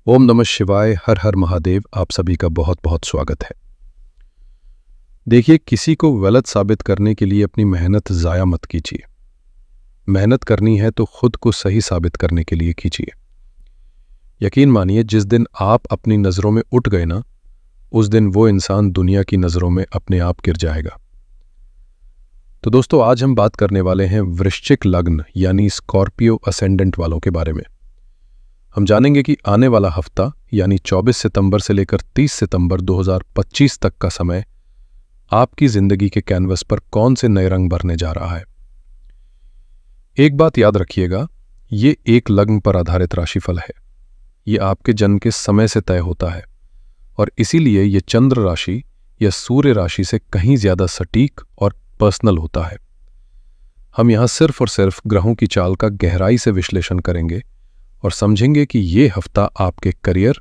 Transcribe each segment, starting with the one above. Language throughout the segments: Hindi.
ओम नमः शिवाय। हर हर महादेव। आप सभी का बहुत बहुत स्वागत है। देखिए, किसी को गलत साबित करने के लिए अपनी मेहनत ज़ाया मत कीजिए। मेहनत करनी है तो खुद को सही साबित करने के लिए कीजिए। यकीन मानिए, जिस दिन आप अपनी नज़रों में उठ गए ना, उस दिन वो इंसान दुनिया की नज़रों में अपने आप गिर जाएगा। तो दोस्तों, आज हम बात करने वाले हैं वृश्चिक लग्न यानी स्कॉर्पियो असेंडेंट वालों के बारे में। हम जानेंगे कि आने वाला हफ्ता यानी 24 सितंबर से लेकर 30 सितंबर 2025 तक का समय आपकी जिंदगी के कैनवस पर कौन से नए रंग भरने जा रहा है। एक बात याद रखिएगा, ये एक लग्न पर आधारित राशिफल है। ये आपके जन्म के समय से तय होता है और इसीलिए ये चंद्र राशि या सूर्य राशि से कहीं ज्यादा सटीक और पर्सनल होता है। हम यहां सिर्फ और सिर्फ ग्रहों की चाल का गहराई से विश्लेषण करेंगे और समझेंगे कि ये हफ्ता आपके करियर,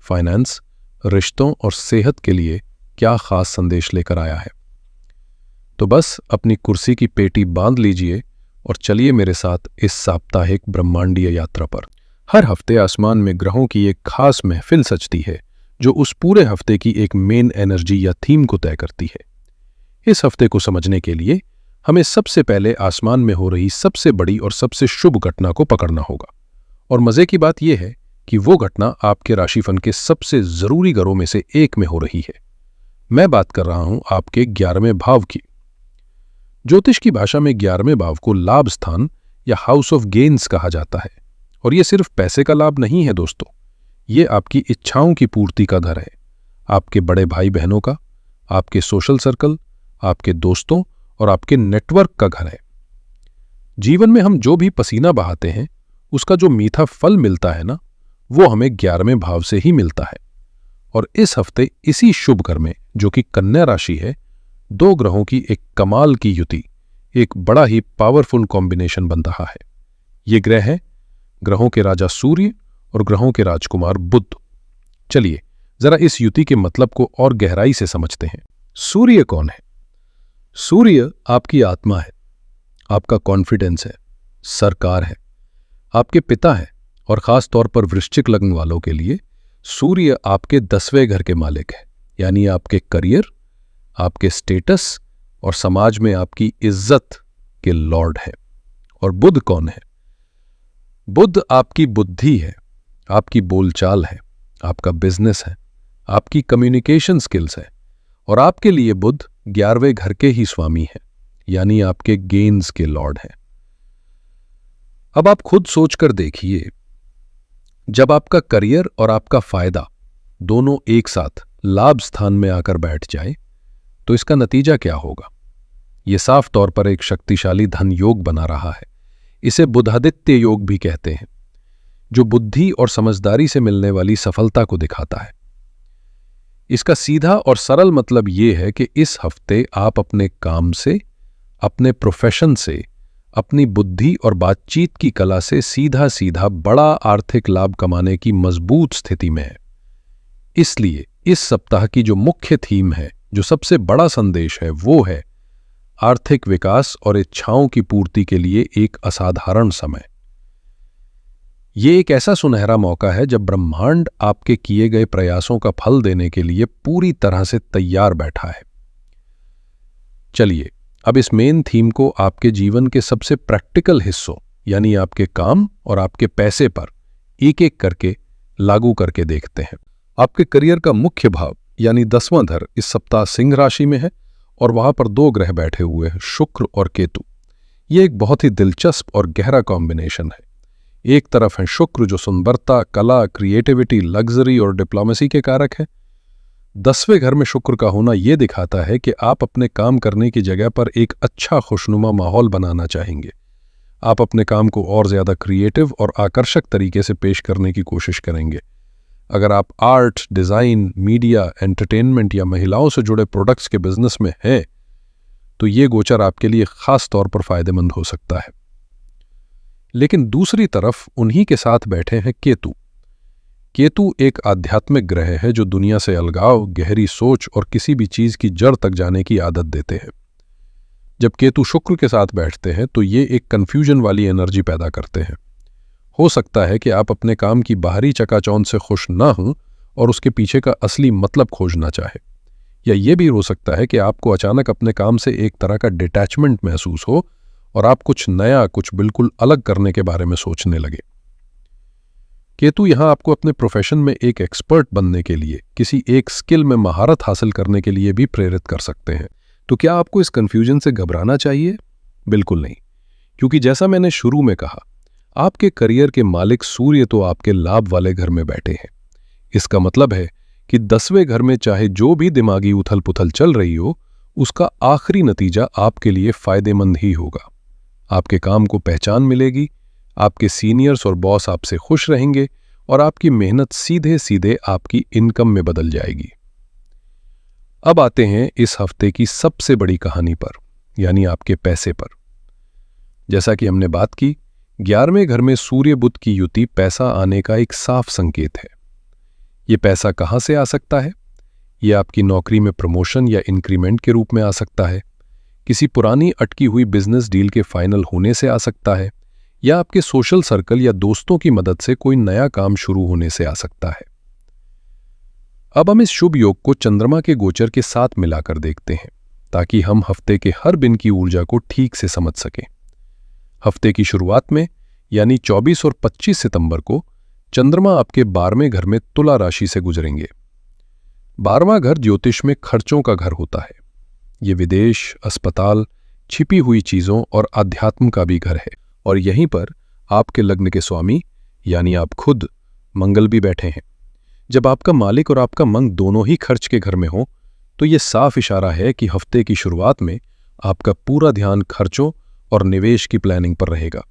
फाइनेंस, रिश्तों और सेहत के लिए क्या खास संदेश लेकर आया है। तो बस अपनी कुर्सी की पेटी बांध लीजिए और चलिए मेरे साथ इस साप्ताहिक ब्रह्मांडीय यात्रा पर। हर हफ्ते आसमान में ग्रहों की एक खास महफिल सजती है जो उस पूरे हफ्ते की एक मेन एनर्जी या थीम को तय करती है। इस हफ्ते को समझने के लिए हमें सबसे पहले आसमान में हो रही सबसे बड़ी और सबसे शुभ घटना को पकड़ना होगा। और मजे की बात यह है कि वो घटना आपके राशिफल के सबसे जरूरी घरों में से एक में हो रही है। मैं बात कर रहा हूं आपके 11वें भाव की। ज्योतिष की भाषा में 11वें भाव को लाभ स्थान या हाउस ऑफ गेन्स कहा जाता है। और यह सिर्फ पैसे का लाभ नहीं है दोस्तों, ये आपकी इच्छाओं की पूर्ति का घर है। आपके बड़े भाई बहनों का, आपके सोशल सर्कल, आपके दोस्तों और आपके नेटवर्क का घर है। जीवन में हम जो भी पसीना बहाते हैं उसका जो मीठा फल मिलता है ना, वो हमें 11वें भाव से ही मिलता है। और इस हफ्ते इसी शुभ घर में, जो कि कन्या राशि है, दो ग्रहों की एक कमाल की युति, एक बड़ा ही पावरफुल कॉम्बिनेशन बन रहा है। ये ग्रह है ग्रहों के राजा सूर्य और ग्रहों के राजकुमार बुध। चलिए जरा इस युति के मतलब को और गहराई से समझते हैं। सूर्य कौन है? सूर्य आपकी आत्मा है, आपका कॉन्फिडेंस है, सरकार है, आपके पिता है। और खास तौर पर वृश्चिक लग्न वालों के लिए सूर्य आपके 10वें घर के मालिक है, यानी आपके करियर, आपके स्टेटस और समाज में आपकी इज्जत के लॉर्ड है। और बुध कौन है? बुध आपकी बुद्धि है, आपकी बोलचाल है, आपका बिजनेस है, आपकी कम्युनिकेशन स्किल्स है। और आपके लिए बुध 11वें घर के ही स्वामी है, यानी आपके गेन्स के लॉर्ड है। अब आप खुद सोचकर देखिए, जब आपका करियर और आपका फायदा दोनों एक साथ लाभ स्थान में आकर बैठ जाए तो इसका नतीजा क्या होगा? यह साफ तौर पर एक शक्तिशाली धन योग बना रहा है। इसे बुधादित्य योग भी कहते हैं, जो बुद्धि और समझदारी से मिलने वाली सफलता को दिखाता है। इसका सीधा और सरल मतलब यह है कि इस हफ्ते आप अपने काम से, अपने प्रोफेशन से, अपनी बुद्धि और बातचीत की कला से सीधा सीधा बड़ा आर्थिक लाभ कमाने की मजबूत स्थिति में है। इसलिए इस सप्ताह की जो मुख्य थीम है, जो सबसे बड़ा संदेश है, वो है आर्थिक विकास और इच्छाओं की पूर्ति के लिए एक असाधारण समय। ये एक ऐसा सुनहरा मौका है जब ब्रह्मांड आपके किए गए प्रयासों का फल देने के लिए पूरी तरह से तैयार बैठा है। चलिए अब इस मेन थीम को आपके जीवन के सबसे प्रैक्टिकल हिस्सों यानी आपके काम और आपके पैसे पर एक एक करके लागू करके देखते हैं। आपके करियर का मुख्य भाव यानी 10वां घर इस सप्ताह सिंह राशि में है और वहां पर दो ग्रह बैठे हुए हैं, शुक्र और केतु। ये एक बहुत ही दिलचस्प और गहरा कॉम्बिनेशन है। एक तरफ है शुक्र जो सुंदरता, कला, क्रिएटिविटी, लग्जरी और डिप्लोमेसी के कारक है। 10वें घर में शुक्र का होना यह दिखाता है कि आप अपने काम करने की जगह पर एक अच्छा खुशनुमा माहौल बनाना चाहेंगे। आप अपने काम को और ज्यादा क्रिएटिव और आकर्षक तरीके से पेश करने की कोशिश करेंगे। अगर आप आर्ट, डिजाइन, मीडिया, एंटरटेनमेंट या महिलाओं से जुड़े प्रोडक्ट्स के बिजनेस में हैं, तो ये गोचर आपके लिए खास तौर पर फायदेमंद हो सकता है। लेकिन दूसरी तरफ उन्हीं के साथ बैठे हैं केतु। केतु एक आध्यात्मिक ग्रह है जो दुनिया से अलगाव, गहरी सोच और किसी भी चीज की जड़ तक जाने की आदत देते हैं। जब केतु शुक्र के साथ बैठते हैं तो ये एक कंफ्यूजन वाली एनर्जी पैदा करते हैं। हो सकता है कि आप अपने काम की बाहरी चकाचौंध से खुश ना हों और उसके पीछे का असली मतलब खोजना चाहे। या ये भी हो सकता है कि आपको अचानक अपने काम से एक तरह का डिटैचमेंट महसूस हो और आप कुछ नया, कुछ बिल्कुल अलग करने के बारे में सोचने लगे। केतु यहां आपको अपने प्रोफेशन में एक एक्सपर्ट बनने के लिए, किसी एक स्किल में महारत हासिल करने के लिए भी प्रेरित कर सकते हैं। तो क्या आपको इस कंफ्यूजन से घबराना चाहिए? बिल्कुल नहीं, क्योंकि जैसा मैंने शुरू में कहा, आपके करियर के मालिक सूर्य तो आपके लाभ वाले घर में बैठे हैं। इसका मतलब है कि 10वें घर में चाहे जो भी दिमागी उथल पुथल चल रही हो, उसका आखिरी नतीजा आपके लिए फायदेमंद ही होगा। आपके काम को पहचान मिलेगी, आपके सीनियर्स और बॉस आपसे खुश रहेंगे और आपकी मेहनत सीधे सीधे आपकी इनकम में बदल जाएगी। अब आते हैं इस हफ्ते की सबसे बड़ी कहानी पर, यानी आपके पैसे पर। जैसा कि हमने बात की, 11वें घर में सूर्य बुध की युति पैसा आने का एक साफ संकेत है। ये पैसा कहां से आ सकता है? ये आपकी नौकरी में प्रमोशन या इंक्रीमेंट के रूप में आ सकता है, किसी पुरानी अटकी हुई बिजनेस डील के फाइनल होने से आ सकता है, या आपके सोशल सर्कल या दोस्तों की मदद से कोई नया काम शुरू होने से आ सकता है। अब हम इस शुभ योग को चंद्रमा के गोचर के साथ मिलाकर देखते हैं, ताकि हम हफ्ते के हर दिन की ऊर्जा को ठीक से समझ सकें। हफ्ते की शुरुआत में, यानी 24 और 25 सितंबर को, चंद्रमा आपके 12वें घर में तुला राशि से गुजरेंगे। 12वां घर ज्योतिष में खर्चों का घर होता है। ये विदेश, अस्पताल, छिपी हुई चीजों और अध्यात्म का भी घर है। और यहीं पर आपके लग्न के स्वामी, यानी आप खुद, मंगल भी बैठे हैं। जब आपका मालिक और आपका मंग दोनों ही खर्च के घर में हो, तो ये साफ इशारा है कि हफ्ते की शुरुआत में आपका पूरा ध्यान खर्चों और निवेश की प्लानिंग पर रहेगा।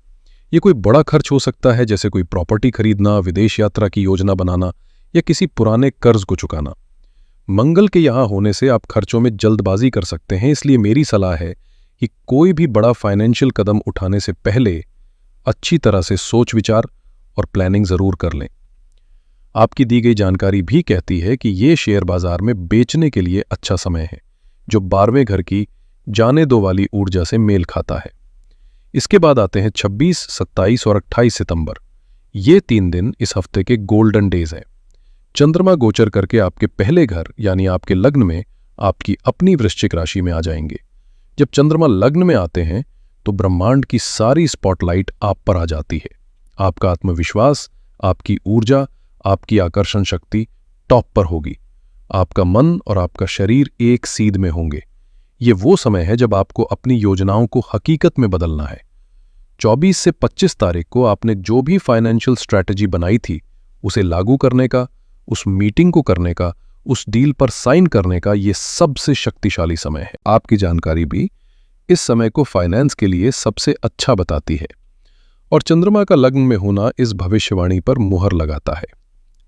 ये कोई बड़ा खर्च हो सकता है, जैसे कोई प्रॉपर्टी खरीदना, विदेश यात्रा की योजना बनाना या किसी पुराने कर्ज को चुकाना। मंगल के यहां होने से आप खर्चों में जल्दबाजी कर सकते हैं, इसलिए मेरी सलाह है कि कोई भी बड़ा फाइनेंशियल कदम उठाने से पहले अच्छी तरह से सोच विचार और प्लानिंग जरूर कर लें। आपकी दी गई जानकारी भी कहती है कि ये शेयर बाजार में बेचने के लिए अच्छा समय है, जो 12वें घर की जाने दो वाली ऊर्जा से मेल खाता है। इसके बाद आते हैं 26, 27 और 28 सितंबर। ये 3 दिन इस हफ्ते के गोल्डन डेज हैं। चंद्रमा गोचर करके आपके पहले घर, यानी आपके लग्न में, आपकी अपनी वृश्चिक राशि में आ जाएंगे। जब चंद्रमा लग्न में आते हैं तो ब्रह्मांड की सारी स्पॉटलाइट आप पर आ जाती है। आपका आत्मविश्वास, आपकी ऊर्जा, आपकी आकर्षण शक्ति टॉप पर होगी। आपका मन और आपका शरीर एक सीध में होंगे। ये वो समय है जब आपको अपनी योजनाओं को हकीकत में बदलना है। 24 से 25 तारीख को आपने जो भी फाइनेंशियल स्ट्रैटेजी बनाई थी, उसे लागू करने का, उस मीटिंग को करने का, उस डील पर साइन करने का ये सबसे शक्तिशाली समय है। आपकी जानकारी भी इस समय को फाइनेंस के लिए सबसे अच्छा बताती है, और चंद्रमा का लग्न में होना इस भविष्यवाणी पर मुहर लगाता है।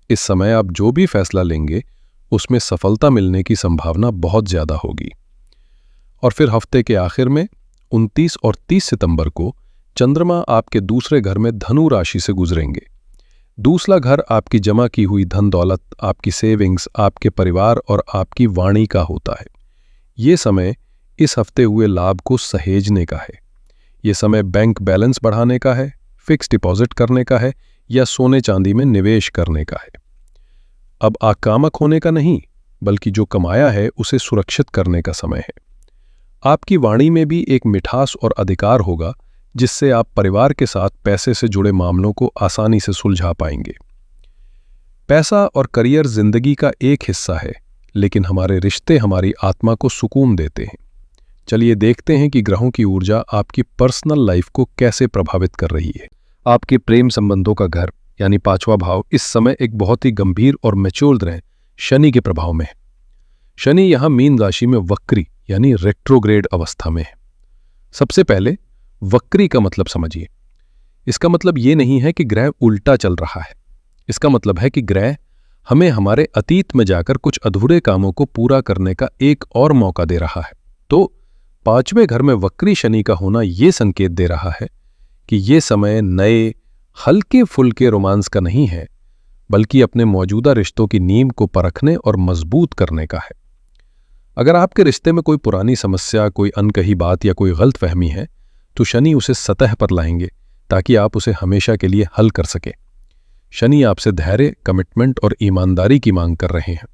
इस समय आप जो भी फैसला लेंगे, उसमें सफलता मिलने की संभावना बहुत ज्यादा होगी। और फिर हफ्ते के आखिर में 29 और 30 सितंबर को चंद्रमा आपके दूसरे घर में धनु राशि से गुजरेंगे। दूसरा घर आपकी जमा की हुई धन दौलत, आपकी सेविंग्स, आपके परिवार और आपकी वाणी का होता है। ये समय इस हफ्ते हुए लाभ को सहेजने का है। ये समय बैंक बैलेंस बढ़ाने का है, फिक्स डिपॉजिट करने का है या सोने चांदी में निवेश करने का है। अब आक्रामक होने का नहीं, बल्कि जो कमाया है उसे सुरक्षित करने का समय है। आपकी वाणी में भी एक मिठास और अधिकार होगा, जिससे आप परिवार के साथ पैसे से जुड़े मामलों को आसानी से सुलझा पाएंगे। पैसा और करियर जिंदगी का एक हिस्सा है, लेकिन हमारे रिश्ते हमारी आत्मा को सुकून देते हैं। चलिए देखते हैं कि ग्रहों की ऊर्जा आपकी पर्सनल लाइफ को कैसे प्रभावित कर रही है। आपके प्रेम संबंधों का घर, यानी 5वां भाव, इस समय एक बहुत ही गंभीर और मैच्योर ग्रह शनि के प्रभाव में है। शनि यहां मीन राशि में वक्री, यानी रेट्रोग्रेड अवस्था में है। सबसे पहले वक्री का मतलब समझिए। इसका मतलब ये नहीं है कि ग्रह उल्टा चल रहा है। इसका मतलब है कि ग्रह हमें हमारे अतीत में जाकर कुछ अधूरे कामों को पूरा करने का एक और मौका दे रहा है। तो 5वें घर में वक्री शनि का होना ये संकेत दे रहा है कि ये समय नए हल्के फुल्के रोमांस का नहीं है, बल्कि अपने मौजूदा रिश्तों की नींव को परखने और मजबूत करने का है। अगर आपके रिश्ते में कोई पुरानी समस्या, कोई अनकही बात या कोई गलतफहमी है, तो शनि उसे सतह पर लाएंगे ताकि आप उसे हमेशा के लिए हल कर सके। शनि आपसे धैर्य, कमिटमेंट और ईमानदारी की मांग कर रहे हैं।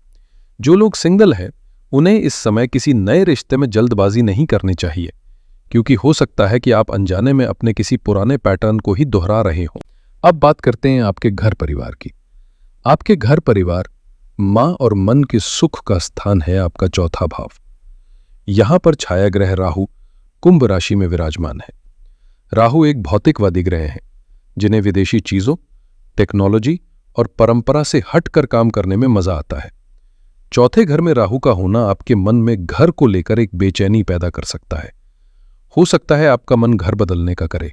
जो लोग सिंगल हैं उन्हें इस समय किसी नए रिश्ते में जल्दबाजी नहीं करनी चाहिए, क्योंकि हो सकता है कि आप अनजाने में अपने किसी पुराने पैटर्न को ही दोहरा रहे हों। अब बात करते हैं आपके घर परिवार की। आपके घर परिवार मां और मन के सुख का स्थान है आपका चौथा भाव। यहां पर छाया ग्रह राहु कुंभ राशि में विराजमान है। राहु एक भौतिकवादी ग्रह है जिन्हें विदेशी चीजों, टेक्नोलॉजी और परंपरा से हटकर काम करने में मजा आता है। चौथे घर में राहु का होना आपके मन में घर को लेकर एक बेचैनी पैदा कर सकता है। हो सकता है आपका मन घर बदलने का करे,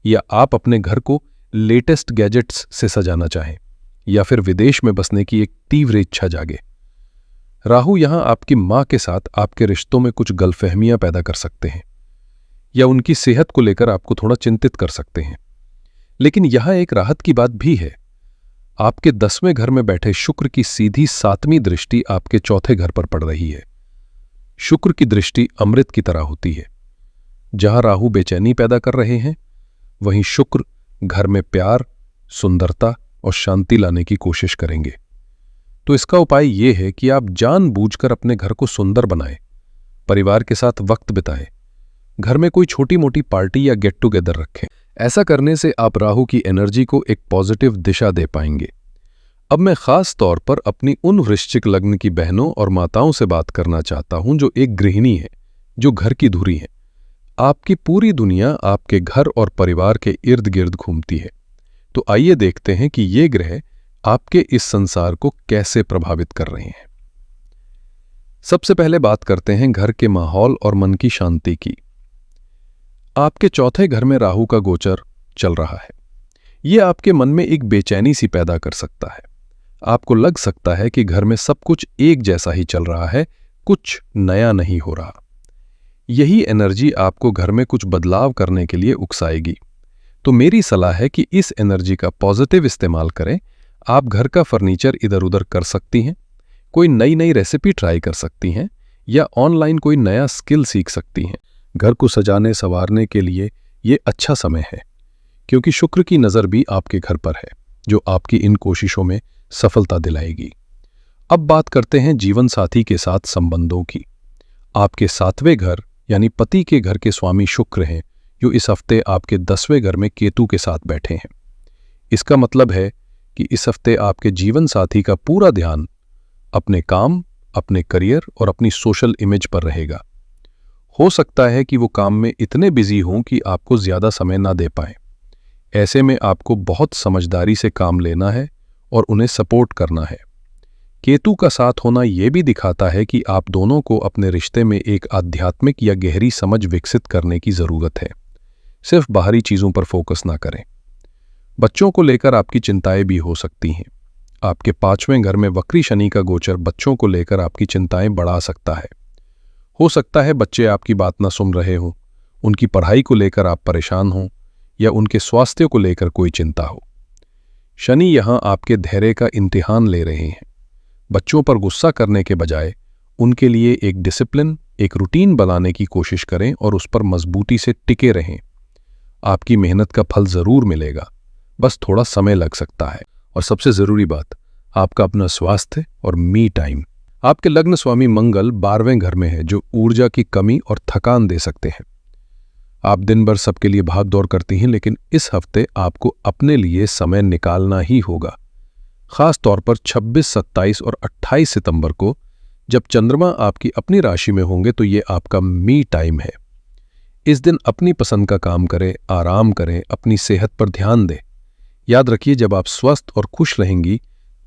या आप अपने घर को लेटेस्ट गैजेट्स से सजाना चाहें, या फिर विदेश में बसने की एक तीव्र इच्छा जागे। राहु यहां आपकी मां के साथ आपके रिश्तों में कुछ गलतफहमियां पैदा कर सकते हैं, या उनकी सेहत को लेकर आपको थोड़ा चिंतित कर सकते हैं। लेकिन यहां एक राहत की बात भी है। आपके 10वें घर में बैठे शुक्र की सीधी 7वीं दृष्टि आपके चौथे घर पर पड़ रही है। शुक्र की दृष्टि अमृत की तरह होती है। जहां राहु बेचैनी पैदा कर रहे हैं, वहीं शुक्र घर में प्यार, सुंदरता और शांति लाने की कोशिश करेंगे। तो इसका उपाय यह है कि आप जानबूझकर अपने घर को सुंदर बनाएं, परिवार के साथ वक्त बिताएं, घर में कोई छोटी मोटी पार्टी या गेट टुगेदर रखें। ऐसा करने से आप राहु की एनर्जी को एक पॉजिटिव दिशा दे पाएंगे। अब मैं खास तौर पर अपनी उन वृश्चिक लग्न की बहनों और माताओं से बात करना चाहता हूं जो एक गृहिणी है, जो घर की धुरी है। आपकी पूरी दुनिया आपके घर और परिवार के इर्द गिर्द घूमती है। तो आइए देखते हैं कि ये ग्रह आपके इस संसार को कैसे प्रभावित कर रहे हैं। सबसे पहले बात करते हैं घर के माहौल और मन की शांति की। आपके चौथे घर में राहु का गोचर चल रहा है। यह आपके मन में एक बेचैनी सी पैदा कर सकता है। आपको लग सकता है कि घर में सब कुछ एक जैसा ही चल रहा है, कुछ नया नहीं हो रहा। यही एनर्जी आपको घर में कुछ बदलाव करने के लिए उकसाएगी। तो मेरी सलाह है कि इस एनर्जी का पॉजिटिव इस्तेमाल करें। आप घर का फर्नीचर इधर उधर कर सकती हैं, कोई नई नई रेसिपी ट्राई कर सकती हैं, या ऑनलाइन कोई नया स्किल सीख सकती हैं। घर को सजाने संवारने के लिए ये अच्छा समय है, क्योंकि शुक्र की नज़र भी आपके घर पर है, जो आपकी इन कोशिशों में सफलता दिलाएगी। अब बात करते हैं जीवन साथी के साथ संबंधों की। आपके 7वें घर यानी पति के घर के स्वामी शुक्र हैं, जो इस हफ्ते आपके 10वें घर में केतु के साथ बैठे हैं। इसका मतलब है कि इस हफ्ते आपके जीवन साथी का पूरा ध्यान अपने काम, अपने करियर और अपनी सोशल इमेज पर रहेगा। हो सकता है कि वो काम में इतने बिजी हों कि आपको ज्यादा समय ना दे पाएं। ऐसे में आपको बहुत समझदारी से काम लेना है और उन्हें सपोर्ट करना है। केतु का साथ होना यह भी दिखाता है कि आप दोनों को अपने रिश्ते में एक आध्यात्मिक या गहरी समझ विकसित करने की जरूरत है। सिर्फ बाहरी चीजों पर फोकस ना करें। बच्चों को लेकर आपकी चिंताएं भी हो सकती हैं। आपके 5वें घर में वक्री शनि का गोचर बच्चों को लेकर आपकी चिंताएं बढ़ा सकता है। हो सकता है बच्चे आपकी बात न सुन रहे हों, उनकी पढ़ाई को लेकर आप परेशान हों, या उनके स्वास्थ्य को लेकर कोई चिंता हो। शनि यहां आपके धैर्य का इम्तिहान ले रहे हैं। बच्चों पर गुस्सा करने के बजाय उनके लिए एक डिसिप्लिन, एक रूटीन बनाने की कोशिश करें और उस पर मजबूती से टिके रहें। आपकी मेहनत का फल जरूर मिलेगा, बस थोड़ा समय लग सकता है। और सबसे जरूरी बात, आपका अपना स्वास्थ्य और मी टाइम। आपके लग्न स्वामी मंगल 12वें घर में है, जो ऊर्जा की कमी और थकान दे सकते हैं। आप दिन भर सबके लिए भाग दौड़ करती हैं, लेकिन इस हफ्ते आपको अपने लिए समय निकालना ही होगा। खास तौर पर 26, 27 और 28 सितंबर को जब चंद्रमा आपकी अपनी राशि में होंगे, तो ये आपका मी टाइम है। इस दिन अपनी पसंद का काम करें, आराम करें, अपनी सेहत पर ध्यान दें। याद रखिए, जब आप स्वस्थ और खुश रहेंगी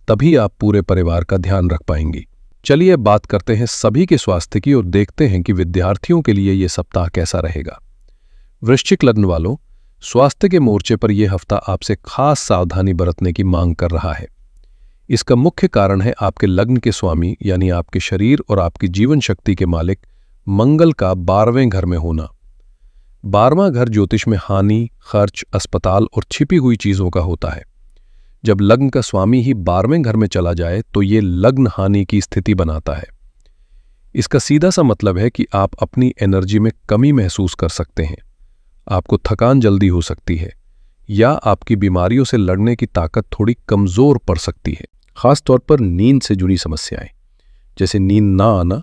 तभी आप पूरे परिवार का ध्यान रख पाएंगी। चलिए बात करते हैं सभी के स्वास्थ्य की और देखते हैं कि विद्यार्थियों के लिए यह सप्ताह कैसा रहेगा। वृश्चिक लग्न वालों, स्वास्थ्य के मोर्चे पर यह हफ्ता आपसे खास सावधानी बरतने की मांग कर रहा है। इसका मुख्य कारण है आपके लग्न के स्वामी यानी आपके शरीर और आपकी जीवन शक्ति के मालिक मंगल का 12वें घर में होना। 12वां घर ज्योतिष में हानि, खर्च, अस्पताल और छिपी हुई चीजों का होता है। जब लग्न का स्वामी ही 12वें घर में चला जाए तो ये लग्न हानि की स्थिति बनाता है। इसका सीधा सा मतलब है कि आप अपनी एनर्जी में कमी महसूस कर सकते हैं। आपको थकान जल्दी हो सकती है, या आपकी बीमारियों से लड़ने की ताकत थोड़ी कमज़ोर पड़ सकती है। ख़ास तौर पर नींद से जुड़ी समस्याएं जैसे नींद ना आना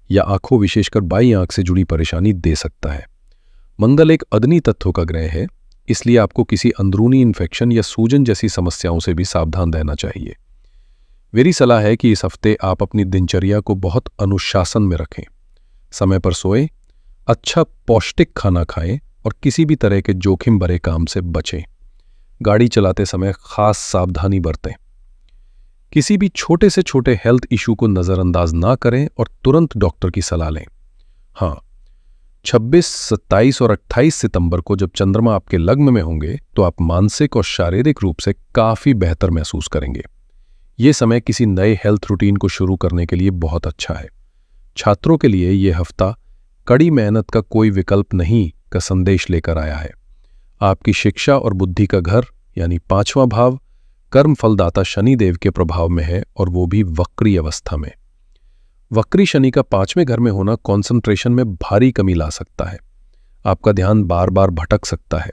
या आंखों विशेषकर बाईं आंख से जुड़ी परेशानी दे सकता है। मंगल एक अग्नि तत्व का ग्रह है, इसलिए आपको किसी अंदरूनी इन्फेक्शन या सूजन जैसी समस्याओं से भी सावधान रहना चाहिए। मेरी सलाह है कि इस हफ्ते आप अपनी दिनचर्या को बहुत अनुशासन में रखें। समय पर सोएं, अच्छा पौष्टिक खाना खाएं और किसी भी तरह के जोखिम भरे काम से बचें। गाड़ी चलाते समय खास सावधानी बरतें। किसी भी छोटे से छोटे हेल्थ इशू को नज़रअंदाज ना करें और तुरंत डॉक्टर की सलाह लें। हाँ, 26, 27 और 28 सितंबर को जब चंद्रमा आपके लग्न में होंगे तो आप मानसिक और शारीरिक रूप से काफ़ी बेहतर महसूस करेंगे। ये समय किसी नए हेल्थ रूटीन को शुरू करने के लिए बहुत अच्छा है। छात्रों के लिए ये हफ्ता कड़ी मेहनत का कोई विकल्प नहीं का संदेश लेकर आया है। आपकी शिक्षा और बुद्धि का घर यानी 5वां भाव कर्म फलदाता शनिदेव के प्रभाव में है और वो भी वक्री अवस्था में। वक्री शनि का 5वें घर में होना कंसंट्रेशन में भारी कमी ला सकता है। आपका ध्यान बार बार भटक सकता है,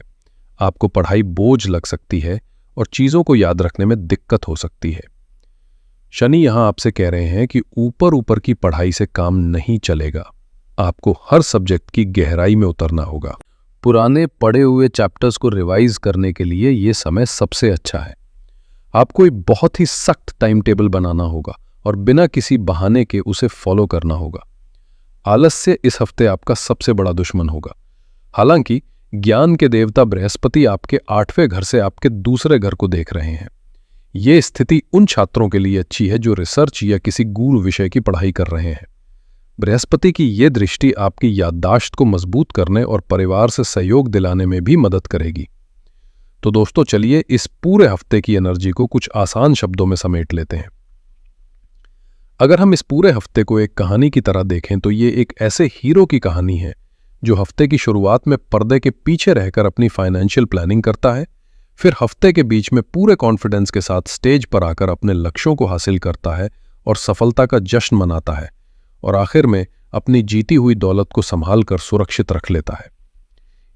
आपको पढ़ाई बोझ लग सकती है और चीज़ों को याद रखने में दिक्कत हो सकती है। शनि यहां आपसे कह रहे हैं कि ऊपर ऊपर की पढ़ाई से काम नहीं चलेगा, आपको हर सब्जेक्ट की गहराई में उतरना होगा। पुराने पढ़े हुए चैप्टर्स को रिवाइज करने के लिए यह समय सबसे अच्छा है। आपको एक बहुत ही सख्त टाइम टेबल बनाना होगा और बिना किसी बहाने के उसे फॉलो करना होगा। आलस्य इस हफ्ते आपका सबसे बड़ा दुश्मन होगा। हालांकि ज्ञान के देवता बृहस्पति आपके 8वें घर से आपके दूसरे घर को देख रहे हैं। ये स्थिति उन छात्रों के लिए अच्छी है जो रिसर्च या किसी गूढ़ विषय की पढ़ाई कर रहे हैं। बृहस्पति की ये दृष्टि आपकी याददाश्त को मजबूत करने और परिवार से सहयोग दिलाने में भी मदद करेगी। तो दोस्तों, चलिए इस पूरे हफ्ते की एनर्जी को कुछ आसान शब्दों में समेट लेते हैं। अगर हम इस पूरे हफ्ते को एक कहानी की तरह देखें तो ये एक ऐसे हीरो की कहानी है जो हफ्ते की शुरुआत में पर्दे के पीछे रहकर अपनी फाइनेंशियल प्लानिंग करता है, फिर हफ्ते के बीच में पूरे कॉन्फिडेंस के साथ स्टेज पर आकर अपने लक्ष्यों को हासिल करता है और सफलता का जश्न मनाता है, और आखिर में अपनी जीती हुई दौलत को संभाल कर सुरक्षित रख लेता है।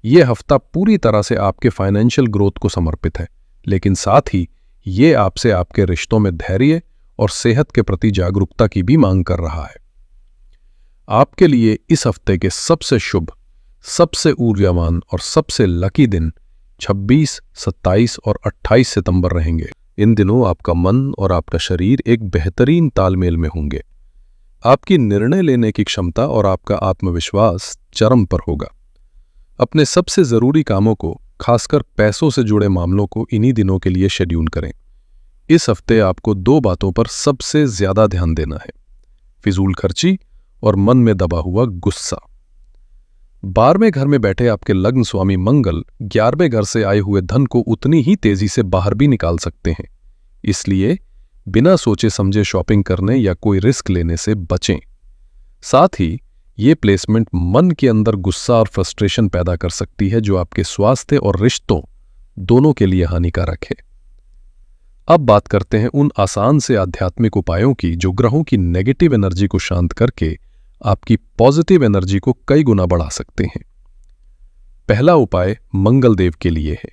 ये हफ्ता पूरी तरह से आपके फाइनेंशियल ग्रोथ को समर्पित है, लेकिन साथ ही ये आपसे आपके रिश्तों में धैर्य और सेहत के प्रति जागरूकता की भी मांग कर रहा है। आपके लिए इस हफ्ते के सबसे शुभ, सबसे ऊर्जावान और सबसे लकी दिन 26, 27 और 28 सितंबर रहेंगे। इन दिनों आपका मन और आपका शरीर एक बेहतरीन तालमेल में होंगे। आपकी निर्णय लेने की क्षमता और आपका आत्मविश्वास चरम पर होगा। अपने सबसे जरूरी कामों को, खासकर पैसों से जुड़े मामलों को इन्हीं दिनों के लिए शेड्यूल करें। इस हफ्ते आपको 2 बातों पर सबसे ज्यादा ध्यान देना है: फिजूल खर्ची और मन में दबा हुआ गुस्सा। 12वें घर में बैठे आपके लग्न स्वामी मंगल 11वें घर से आए हुए धन को उतनी ही तेजी से बाहर भी निकाल सकते हैं, इसलिए बिना सोचे समझे शॉपिंग करने या कोई रिस्क लेने से बचें। साथ ही ये प्लेसमेंट मन के अंदर गुस्सा और फ्रस्ट्रेशन पैदा कर सकती है, जो आपके स्वास्थ्य और रिश्तों दोनों के लिए हानिकारक है। अब बात करते हैं उन आसान से आध्यात्मिक उपायों की जो ग्रहों की नेगेटिव एनर्जी को शांत करके आपकी पॉजिटिव एनर्जी को कई गुना बढ़ा सकते हैं। पहला उपाय मंगल देव के लिए है।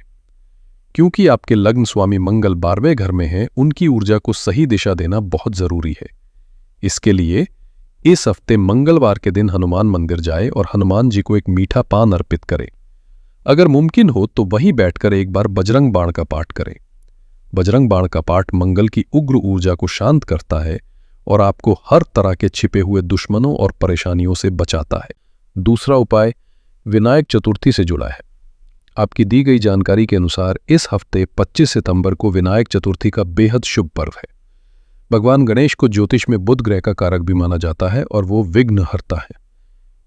क्योंकि आपके लग्न स्वामी मंगल 12वें घर में हैं, उनकी ऊर्जा को सही दिशा देना बहुत जरूरी है। इसके लिए इस हफ्ते मंगलवार के दिन हनुमान मंदिर जाए और हनुमान जी को एक मीठा पान अर्पित करें। अगर मुमकिन हो तो वहीं बैठकर एक बार बजरंग बाण का पाठ करें। बजरंग बाण का पाठ मंगल की उग्र ऊर्जा को शांत करता है और आपको हर तरह के छिपे हुए दुश्मनों और परेशानियों से बचाता है। दूसरा उपाय विनायक चतुर्थी से जुड़ा है। आपकी दी गई जानकारी के अनुसार इस हफ्ते 25 सितंबर को विनायक चतुर्थी का बेहद शुभ पर्व है। भगवान गणेश को ज्योतिष में बुध ग्रह का कारक भी माना जाता है और वो विघ्न हरता है।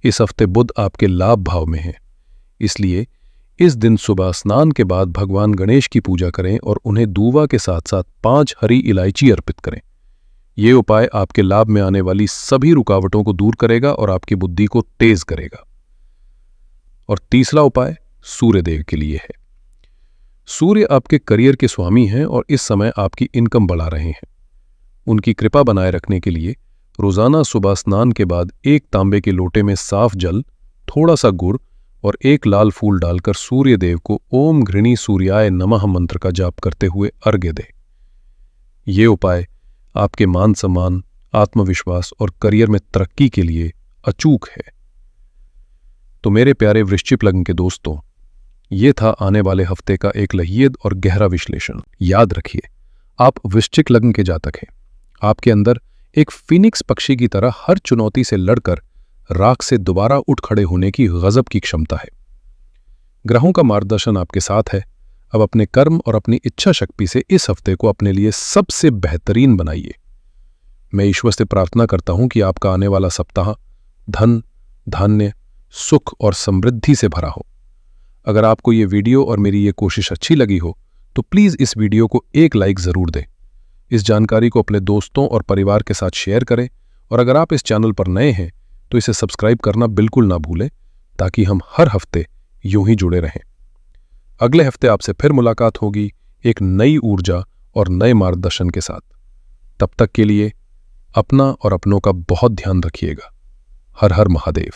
इस हफ्ते बुध आपके लाभ भाव में है, इसलिए इस दिन सुबह स्नान के बाद भगवान गणेश की पूजा करें और उन्हें दूवा के साथ साथ 5 हरी इलायची अर्पित करें। ये उपाय आपके लाभ में आने वाली सभी रुकावटों को दूर करेगा और आपकी बुद्धि को तेज करेगा। और तीसरा उपाय सूर्यदेव के लिए है। सूर्य आपके करियर के स्वामी हैं और इस समय आपकी इनकम बढ़ा रहे हैं। उनकी कृपा बनाए रखने के लिए रोजाना सुबह स्नान के बाद 1 तांबे के लोटे में साफ जल, थोड़ा सा गुड़ और एक लाल फूल डालकर सूर्य देव को ओम घृणी सूर्याय नमः मंत्र का जाप करते हुए अर्घ्य दें। ये उपाय आपके मान सम्मान, आत्मविश्वास और करियर में तरक्की के लिए अचूक है। तो मेरे प्यारे वृश्चिक लग्न के दोस्तों, ये था आने वाले हफ्ते का एक लहीद और गहरा विश्लेषण। याद रखिए, आप वृश्चिक लग्न के जातक हैं। आपके अंदर एक फिनिक्स पक्षी की तरह हर चुनौती से लड़कर राख से दोबारा उठ खड़े होने की गजब की क्षमता है। ग्रहों का मार्गदर्शन आपके साथ है। अब अपने कर्म और अपनी इच्छा शक्ति से इस हफ्ते को अपने लिए सबसे बेहतरीन बनाइए। मैं ईश्वर से प्रार्थना करता हूं कि आपका आने वाला सप्ताह धन, धान्य, सुख और समृद्धि से भरा हो। अगर आपको ये वीडियो और मेरी ये कोशिश अच्छी लगी हो तो प्लीज़ इस वीडियो को एक लाइक ज़रूर दें। इस जानकारी को अपने दोस्तों और परिवार के साथ शेयर करें और अगर आप इस चैनल पर नए हैं तो इसे सब्सक्राइब करना बिल्कुल ना भूलें, ताकि हम हर हफ्ते यूं ही जुड़े रहें। अगले हफ्ते आपसे फिर मुलाकात होगी एक नई ऊर्जा और नए मार्गदर्शन के साथ। तब तक के लिए अपना और अपनों का बहुत ध्यान रखिएगा। हर हर महादेव।